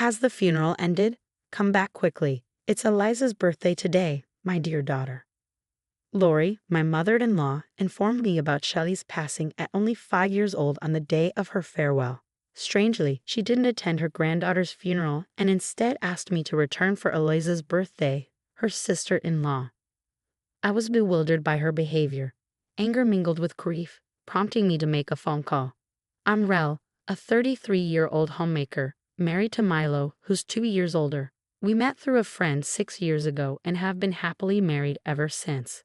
Has the funeral ended? Come back quickly. It's Eliza's birthday today, my dear daughter. Lori, my mother-in-law, informed me about Shelley's passing at only 5 years old on the day of her farewell. Strangely, she didn't attend her granddaughter's funeral and instead asked me to return for Eliza's birthday, her sister-in-law. I was bewildered by her behavior. Anger mingled with grief, prompting me to make a phone call. I'm Rel, a 33-year-old homemaker, married to Milo, who's 2 years older. We met through a friend 6 years ago and have been happily married ever since.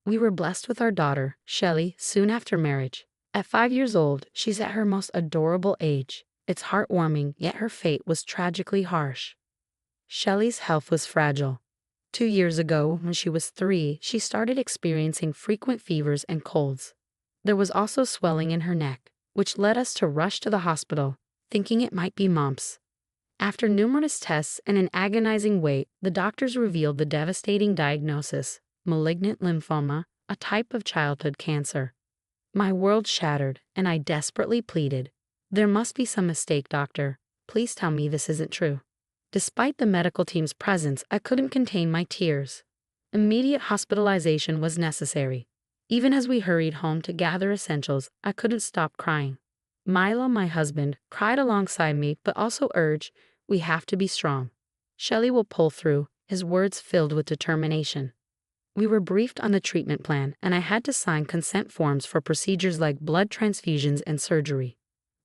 We were blessed with our daughter, Shelley, soon after marriage. At 5 years old, she's at her most adorable age. It's heartwarming, yet her fate was tragically harsh. Shelley's health was fragile. 2 years ago, when she was 3, she started experiencing frequent fevers and colds. There was also swelling in her neck, which led us to rush to the hospital, thinking it might be mumps. After numerous tests and an agonizing wait, the doctors revealed the devastating diagnosis: malignant lymphoma, a type of childhood cancer. My world shattered, and I desperately pleaded, "There must be some mistake, doctor. Please tell me this isn't true." Despite the medical team's presence, I couldn't contain my tears. Immediate hospitalization was necessary. Even as we hurried home to gather essentials, I couldn't stop crying. Milo, my husband, cried alongside me but also urged, "We have to be strong. Shelley will pull through," his words filled with determination. We were briefed on the treatment plan, and I had to sign consent forms for procedures like blood transfusions and surgery.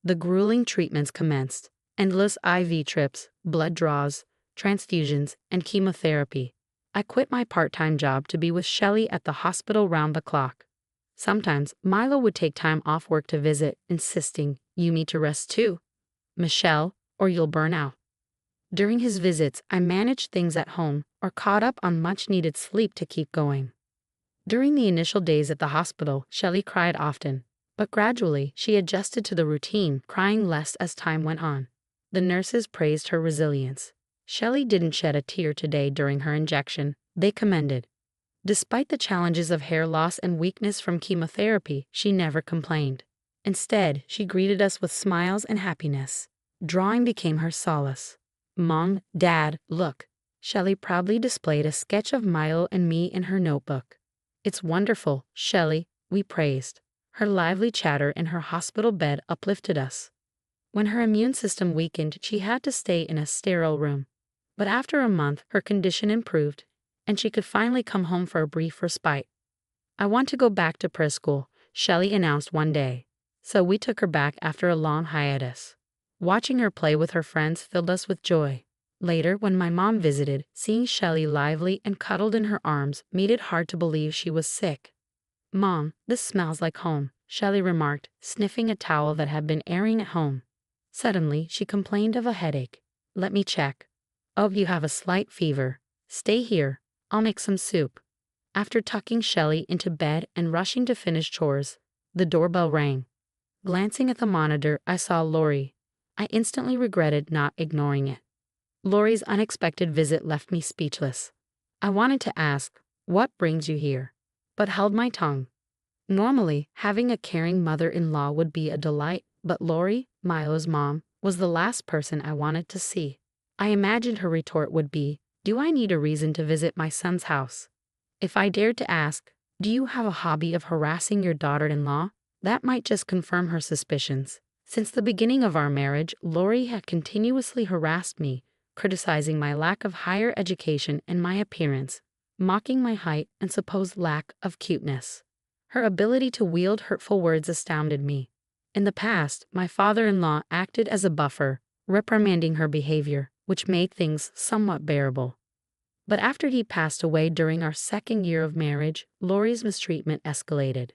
The grueling treatments commenced: endless IV trips, blood draws, transfusions, and chemotherapy. I quit my part-time job to be with Shelley at the hospital round the clock. Sometimes, Milo would take time off work to visit, insisting, "You need to rest too, Michelle, or you'll burn out." During his visits, I managed things at home or caught up on much-needed sleep to keep going. During the initial days at the hospital, Shelley cried often, but gradually she adjusted to the routine, crying less as time went on. The nurses praised her resilience. Shelley didn't shed a tear today during her injection, they commended. Despite the challenges of hair loss and weakness from chemotherapy, she never complained. Instead, she greeted us with smiles and happiness. Drawing became her solace. "Mom, Dad, look." Shelley proudly displayed a sketch of Milo and me in her notebook. "It's wonderful, Shelley," we praised. Her lively chatter in her hospital bed uplifted us. When her immune system weakened, she had to stay in a sterile room. But after a month, her condition improved, and she could finally come home for a brief respite. "I want to go back to preschool," Shelley announced one day. So we took her back after a long hiatus. Watching her play with her friends filled us with joy. Later, when my mom visited, seeing Shelley lively and cuddled in her arms made it hard to believe she was sick. "Mom, this smells like home," Shelley remarked, sniffing a towel that had been airing at home. Suddenly, she complained of a headache. "Let me check. Oh, you have a slight fever. Stay here. I'll make some soup." After tucking Shelley into bed and rushing to finish chores, the doorbell rang. Glancing at the monitor, I saw Lori. I instantly regretted not ignoring it. Lori's unexpected visit left me speechless. I wanted to ask, "What brings you here?" but held my tongue. Normally, having a caring mother-in-law would be a delight, but Lori, Milo's mom, was the last person I wanted to see. I imagined her retort would be, "Do I need a reason to visit my son's house?" If I dared to ask, "Do you have a hobby of harassing your daughter-in-law?" that might just confirm her suspicions. Since the beginning of our marriage, Lori had continuously harassed me, criticizing my lack of higher education and my appearance, mocking my height and supposed lack of cuteness. Her ability to wield hurtful words astounded me. In the past, my father-in-law acted as a buffer, reprimanding her behavior, which made things somewhat bearable. But after he passed away during our second year of marriage, Lori's mistreatment escalated.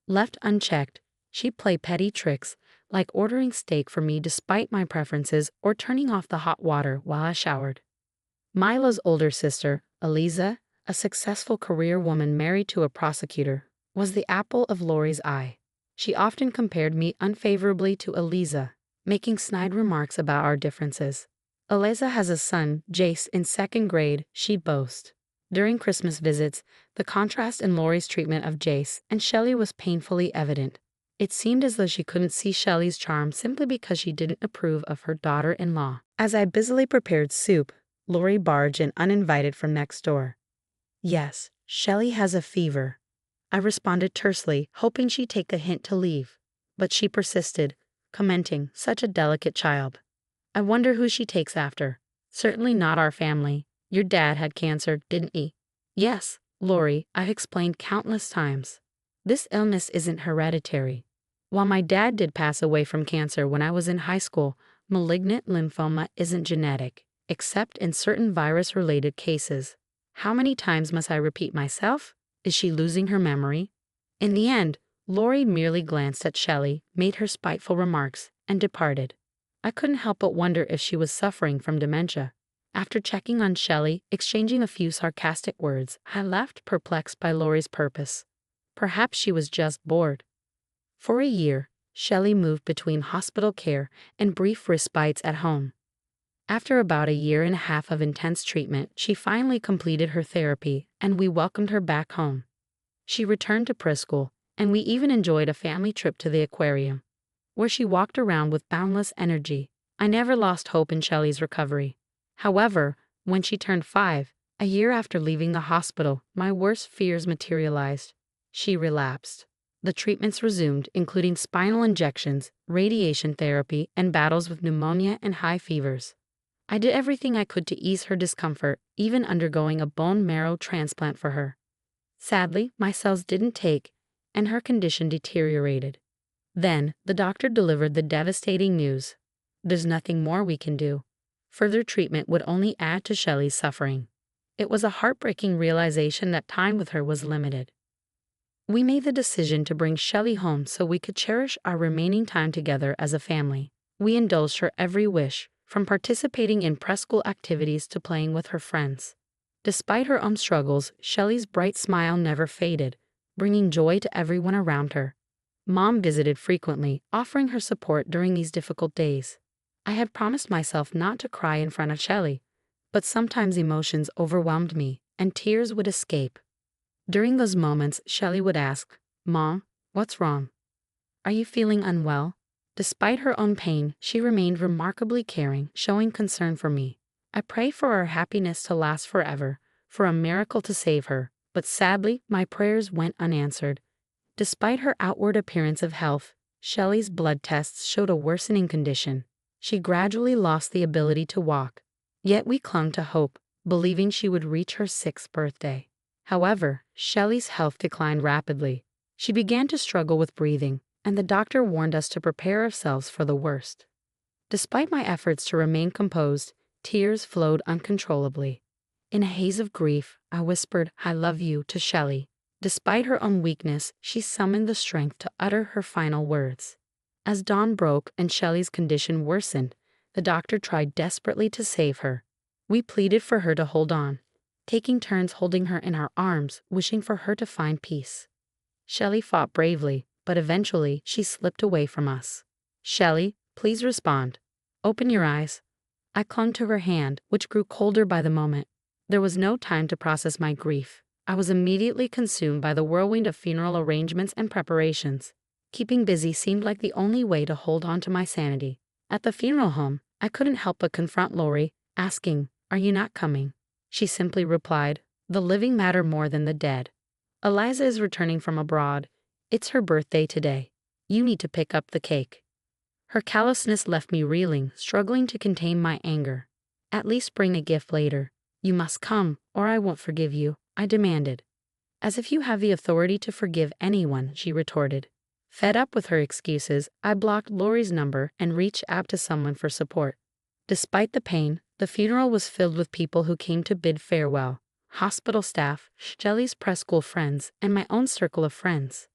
Left unchecked, she'd play petty tricks, like ordering steak for me despite my preferences or turning off the hot water while I showered. Milo's older sister, Eliza, a successful career woman married to a prosecutor, was the apple of Lori's eye. She often compared me unfavorably to Eliza, making snide remarks about our differences. Eliza has a son, Jace, in 2nd grade, she'd boast. During Christmas visits, the contrast in Lori's treatment of Jace and Shelley was painfully evident. It seemed as though she couldn't see Shelley's charm simply because she didn't approve of her daughter-in-law. As I busily prepared soup, Lori barged in uninvited from next door. "Yes, Shelley has a fever," I responded tersely, hoping she'd take a hint to leave. But she persisted, commenting, "Such a delicate child. I wonder who she takes after. Certainly not our family. Your dad had cancer, didn't he?" "Yes, Lori, I've explained countless times. This illness isn't hereditary. While my dad did pass away from cancer when I was in high school, malignant lymphoma isn't genetic, except in certain virus-related cases. How many times must I repeat myself? Is she losing her memory?" In the end, Lori merely glanced at Shelley, made her spiteful remarks, and departed. I couldn't help but wonder if she was suffering from dementia. After checking on Shelley, exchanging a few sarcastic words, I left perplexed by Lori's purpose. Perhaps she was just bored. For a year, Shelley moved between hospital care and brief respites at home. After about a year and a half of intense treatment, she finally completed her therapy, and we welcomed her back home. She returned to preschool, and we even enjoyed a family trip to the aquarium, where she walked around with boundless energy. I never lost hope in Shelley's recovery. However, when she turned 5, a year after leaving the hospital, my worst fears materialized. She relapsed. The treatments resumed, including spinal injections, radiation therapy, and battles with pneumonia and high fevers. I did everything I could to ease her discomfort, even undergoing a bone marrow transplant for her. Sadly, my cells didn't take, and her condition deteriorated. Then, the doctor delivered the devastating news. "There's nothing more we can do. Further treatment would only add to Shelley's suffering." It was a heartbreaking realization that time with her was limited. We made the decision to bring Shelley home so we could cherish our remaining time together as a family. We indulged her every wish, from participating in preschool activities to playing with her friends. Despite her own struggles, Shelley's bright smile never faded, bringing joy to everyone around her. Mom visited frequently, offering her support during these difficult days. I had promised myself not to cry in front of Shelley, but sometimes emotions overwhelmed me, and tears would escape. During those moments, Shelley would ask, "Mom, what's wrong? Are you feeling unwell?" Despite her own pain, she remained remarkably caring, showing concern for me. I pray for her happiness to last forever, for a miracle to save her, but sadly, my prayers went unanswered. Despite her outward appearance of health, Shelley's blood tests showed a worsening condition. She gradually lost the ability to walk. Yet we clung to hope, believing she would reach her 6th birthday. However, Shelley's health declined rapidly. She began to struggle with breathing, and the doctor warned us to prepare ourselves for the worst. Despite my efforts to remain composed, tears flowed uncontrollably. In a haze of grief, I whispered, "I love you," to Shelley. Despite her own weakness, she summoned the strength to utter her final words. As dawn broke and Shelley's condition worsened, the doctor tried desperately to save her. We pleaded for her to hold on, taking turns holding her in our arms, wishing for her to find peace. Shelley fought bravely, but eventually she slipped away from us. "Shelley, please respond. Open your eyes." I clung to her hand, which grew colder by the moment. There was no time to process my grief. I was immediately consumed by the whirlwind of funeral arrangements and preparations. Keeping busy seemed like the only way to hold on to my sanity. At the funeral home, I couldn't help but confront Lori, asking, "Are you not coming?" She simply replied, "The living matter more than the dead. Eliza is returning from abroad. It's her birthday today. You need to pick up the cake." Her callousness left me reeling, struggling to contain my anger. "At least bring a gift later. You must come, or I won't forgive you," I demanded. "As if you have the authority to forgive anyone," she retorted. Fed up with her excuses, I blocked Lori's number and reached out to someone for support. Despite the pain, the funeral was filled with people who came to bid farewell: hospital staff, Shelley's preschool friends, and my own circle of friends.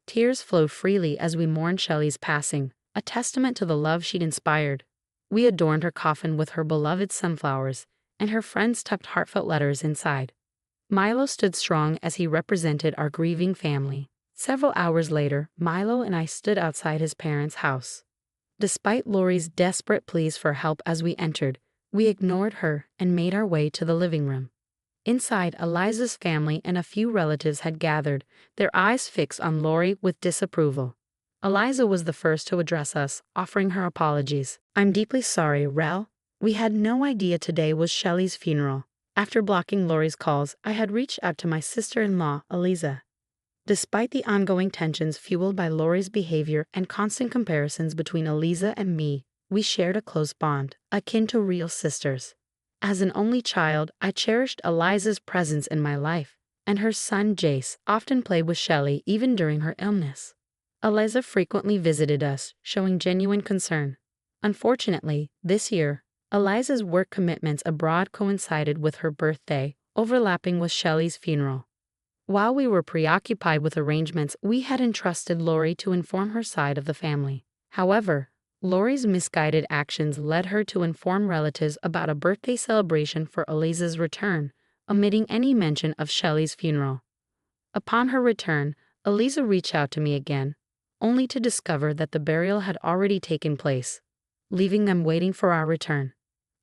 Tears flowed freely as we mourned Shelley's passing, a testament to the love she'd inspired. We adorned her coffin with her beloved sunflowers, and her friends tucked heartfelt letters inside. Milo stood strong as he represented our grieving family. Several hours later, Milo and I stood outside his parents' house. Despite Lori's desperate pleas for help as we entered, we ignored her and made our way to the living room. Inside, Eliza's family and a few relatives had gathered, their eyes fixed on Lori with disapproval. Eliza was the first to address us, offering her apologies. "I'm deeply sorry, Rel. We had no idea today was Shelley's funeral." After blocking Lori's calls, I had reached out to my sister-in-law, Eliza. Despite the ongoing tensions fueled by Lori's behavior and constant comparisons between Eliza and me, we shared a close bond, akin to real sisters. As an only child, I cherished Eliza's presence in my life, and her son Jace often played with Shelley even during her illness. Eliza frequently visited us, showing genuine concern. Unfortunately, this year, Eliza's work commitments abroad coincided with her birthday, overlapping with Shelley's funeral. While we were preoccupied with arrangements, we had entrusted Lori to inform her side of the family. However, Lori's misguided actions led her to inform relatives about a birthday celebration for Eliza's return, omitting any mention of Shelley's funeral. Upon her return, Eliza reached out to me again, only to discover that the burial had already taken place, leaving them waiting for our return.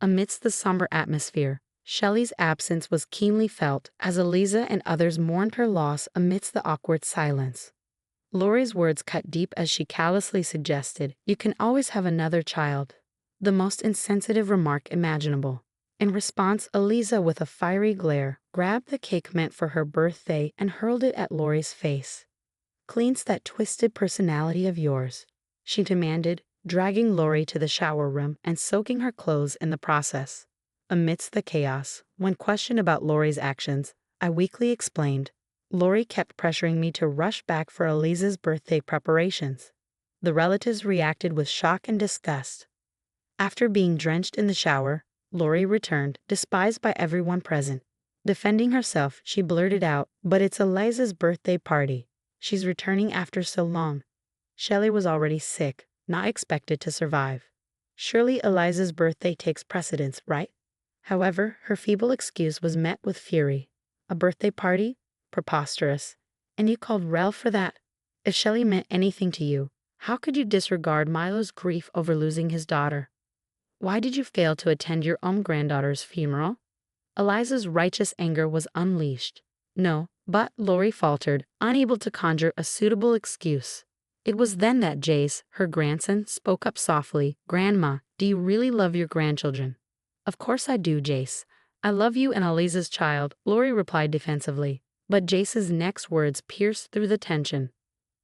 Amidst the somber atmosphere, Shelley's absence was keenly felt as Eliza and others mourned her loss amidst the awkward silence. Lori's words cut deep as she callously suggested, "You can always have another child." The most insensitive remark imaginable. In response, Eliza, with a fiery glare, grabbed the cake meant for her birthday and hurled it at Lori's face. "Cleanse that twisted personality of yours," she demanded, dragging Lori to the shower room and soaking her clothes in the process. Amidst the chaos, when questioned about Lori's actions, I weakly explained. Lori kept pressuring me to rush back for Eliza's birthday preparations. The relatives reacted with shock and disgust. After being drenched in the shower, Lori returned, despised by everyone present. Defending herself, she blurted out, "But it's Eliza's birthday party. She's returning after so long. Shelley was already sick, not expected to survive. Surely Eliza's birthday takes precedence, right?" However, her feeble excuse was met with fury. "A birthday party? Preposterous. And you called Rel for that? If Shelley meant anything to you, how could you disregard Milo's grief over losing his daughter? Why did you fail to attend your own granddaughter's funeral?" Eliza's righteous anger was unleashed. "No, but," Lori faltered, unable to conjure a suitable excuse. It was then that Jace, her grandson, spoke up softly. "Grandma, do you really love your grandchildren?" "Of course I do, Jace. I love you and Eliza's child," Lori replied defensively. But Jace's next words pierced through the tension.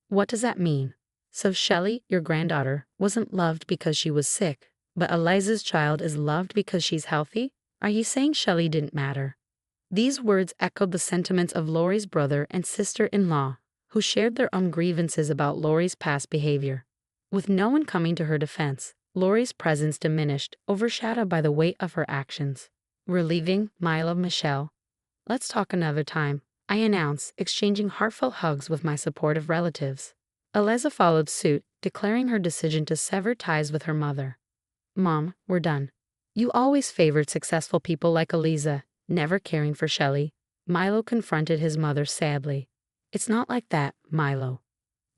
"What does that mean? So Shelley, your granddaughter, wasn't loved because she was sick, but Eliza's child is loved because she's healthy? Are you saying Shelley didn't matter?" These words echoed the sentiments of Lori's brother and sister-in-law, who shared their own grievances about Lori's past behavior. With no one coming to her defense, Lori's presence diminished, overshadowed by the weight of her actions. "We're leaving, Milo, Michelle. Let's talk another time," I announced, exchanging heartfelt hugs with my supportive relatives. Eliza followed suit, declaring her decision to sever ties with her mother. "Mom, we're done. You always favored successful people like Eliza, never caring for Shelley." Milo confronted his mother sadly. "It's not like that, Milo.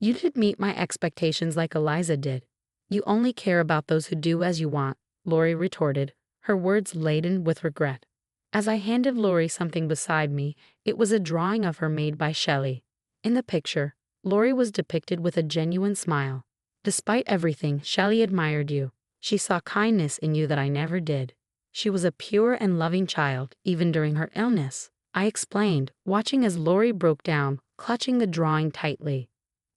You didn't meet my expectations like Eliza did. You only care about those who do as you want," Lori retorted, her words laden with regret. As I handed Lori something beside me, it was a drawing of her made by Shelley. In the picture, Lori was depicted with a genuine smile. "Despite everything, Shelley admired you. She saw kindness in you that I never did. She was a pure and loving child, even during her illness," I explained, watching as Lori broke down, clutching the drawing tightly.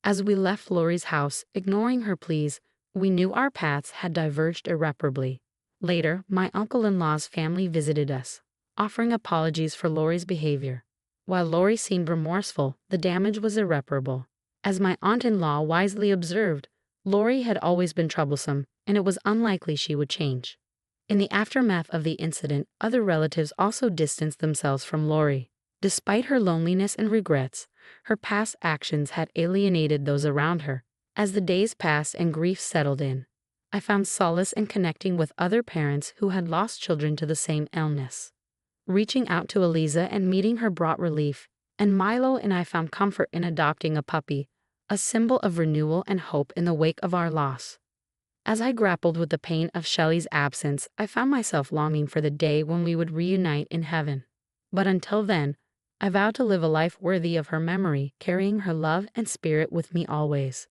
As we left Lori's house, ignoring her pleas, we knew our paths had diverged irreparably. Later, my uncle-in-law's family visited us, offering apologies for Lori's behavior. While Lori seemed remorseful, the damage was irreparable. As my aunt-in-law wisely observed, Lori had always been troublesome, and it was unlikely she would change. In the aftermath of the incident, other relatives also distanced themselves from Lori. Despite her loneliness and regrets, her past actions had alienated those around her. As the days passed and grief settled in, I found solace in connecting with other parents who had lost children to the same illness. Reaching out to Eliza and meeting her brought relief, and Milo and I found comfort in adopting a puppy, a symbol of renewal and hope in the wake of our loss. As I grappled with the pain of Shelley's absence, I found myself longing for the day when we would reunite in heaven. But until then, I vowed to live a life worthy of her memory, carrying her love and spirit with me always.